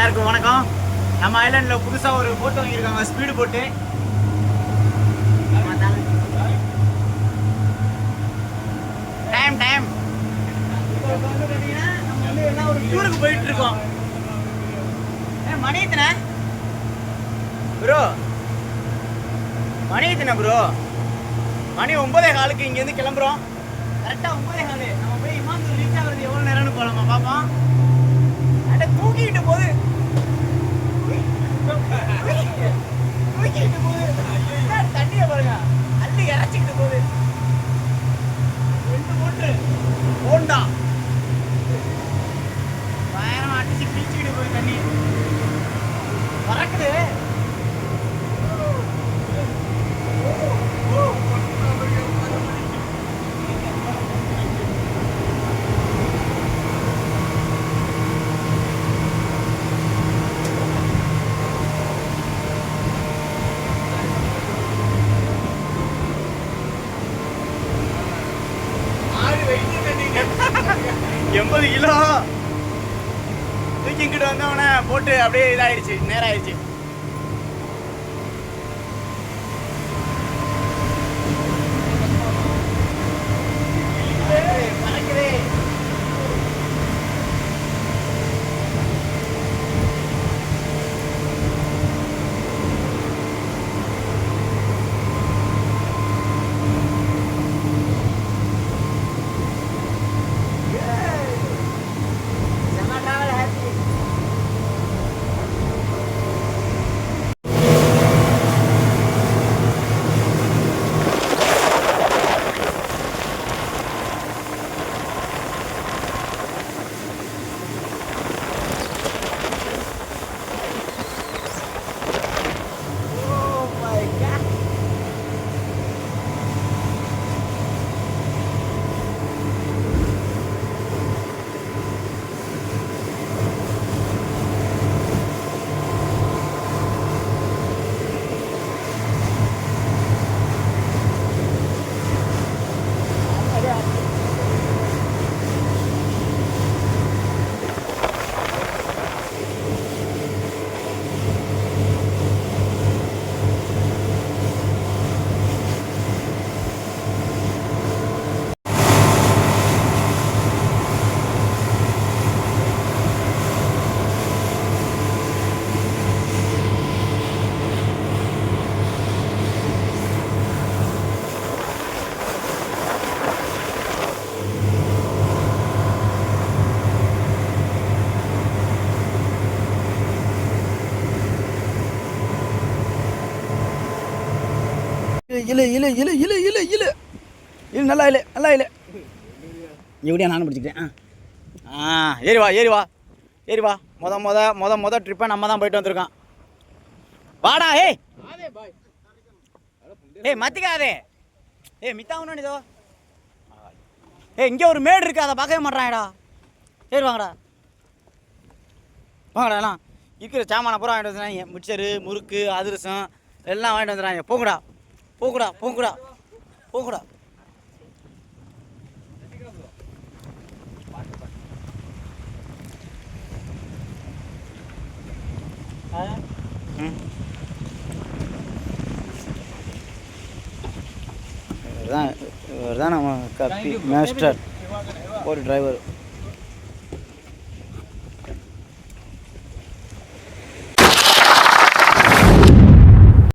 எல்லாருக்கும் வணக்கம். நம்ம ஐலாண்டில் புதுசாக ஒரு போட்டு வாங்கியிருக்காங்க, ஸ்பீடு போட்டு. டைம் இப்போ வந்து பார்த்தீங்கன்னா நம்ம வந்து எல்லாம் ஒரு டூருக்கு போயிட்டு இருக்கோம். மணி எத்தனை ப்ரோ? மணி எத்தனை ப்ரோ? மணி 9:15 இங்கேருந்து கிளம்புறோம். கரெக்டாக 9:15 நம்ம போய் இமாந்தூர் ரீச் ஆகிறது எவ்வளோ நேரம்னு போகலாமா பார்ப்போம். அட தூக்கிட்டு போகுது, தூக்கிட்டு போகுது, தண்ணியை பாருங்க, அள்ளி இறச்சிக்கிட்டு போகுது. 2 மூட்டை ஹோண்டா பயங்கரமாக அடிச்சு கிழிச்சிக்கிட்டு போகுது, தண்ணி பறக்குது. $80 கிலோ தூக்கிக்கிட்டு வந்தவனே போட்டு அப்படியே இதாகிடுச்சு, நேரம் ஆயிடுச்சு. இல்லை நல்லா இல்லை எப்படியா நானும் பிடிச்சிக்கிட்டேன். ஏறி வா மொத ட்ரிப்பை நம்ம தான் போயிட்டு வந்திருக்கோம். வாடா மத்திக்காதே மித்தாவணும் இதோ. இங்கே ஒரு மேடு இருக்கு, அதை பார்க்கவே மாட்டாங்கடா. சரி வாங்கடா எல்லாம் இருக்கிற சாமான பூரா வாங்கிட்டு வந்துடுறாங்க. மிக்சரு, முறுக்கு, அதிரசம் எல்லாம் வாங்கிட்டு வந்துடுறாங்க. போங்கடா. இவர் தான் நம்ம மாஸ்டர் ஒரு டிரைவர்.